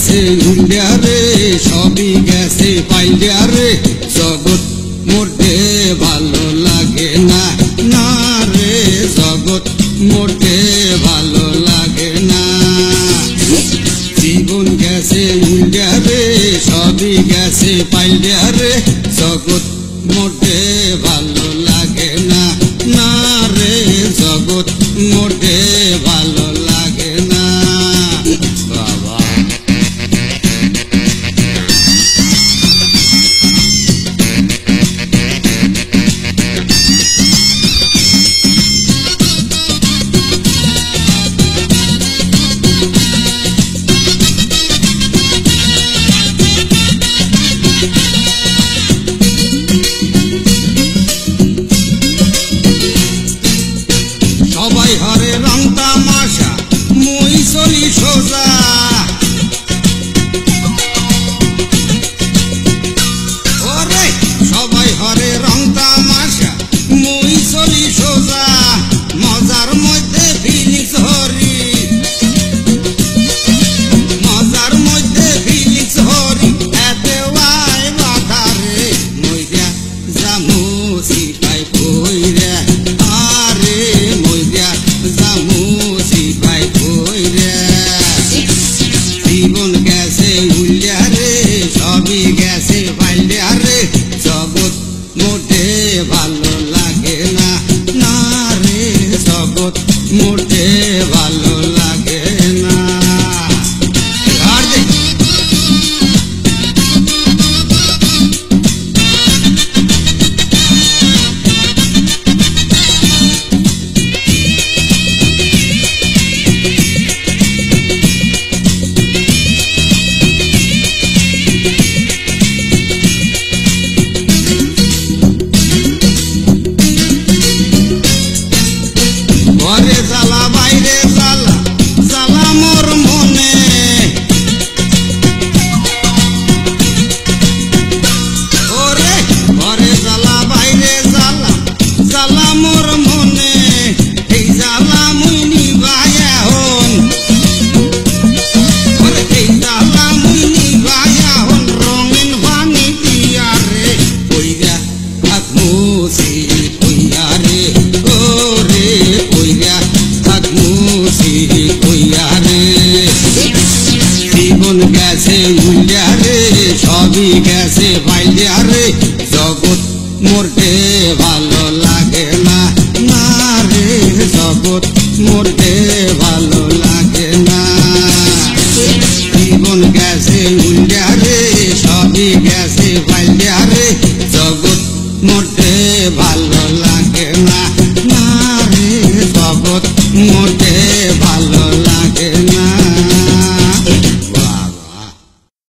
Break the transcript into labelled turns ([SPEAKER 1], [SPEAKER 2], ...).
[SPEAKER 1] গেছে উল্লিয়া রে সবই গেছে পাইলিয়া রে জগৎ মোটে ভালো লাগে না না রে জগৎ মোটে ভালো লাগে না জীবন গেছে উল্লিয়া রে সবই গেছে পাইলিয়া রে জগৎ মোটে ভালো লাগে না না রে জগৎ মোটে ভালো লাগে না বাবা সবাই হরে রং তামাশা মুই চলি সোজা ওরে সবাই হরে রং তামাশা মুই চলি সোজা মজার মধ্যে ফিলিংস হরি মজার মধ্যে ফিলিংস হরি এতে ওয়াই বাধা রে মইরা জামু সিপাই কইরা আরে মইরা জামু সিপাই কইরা জীবন গেছে উল্লিয়া রে সবই গেছে পাইলিয়া রে জগৎ মোটে ভালো লাগে না না রে জগৎ মোটে ভালো লাগে না ঘরে জ্বালা বাইরে জ্বালা জ্বালা মোর মনে ওরে ঘরে জ্বালা বাইরে জ্বালা জ্বালা মোর মনে এই জ্বালা মুই নিবাই এখন ওরে এই জ্বালা মুই নিবাই এখন রঙিন পানি দিয়া রে কইরা থাকমু কইরা রে ওরে কইরা থাকমু কইরা রে জীবন গেছে উল্লিয়া রে সবই গেছে পাইলিয়া রে জগৎ মোটে ভালো লাগে না না রে জগৎ মোটে ভালো লাগে না জীবন গেছে উল্লিয়া রে সবই গেছে পাইলিয়া রে জগৎ মোটে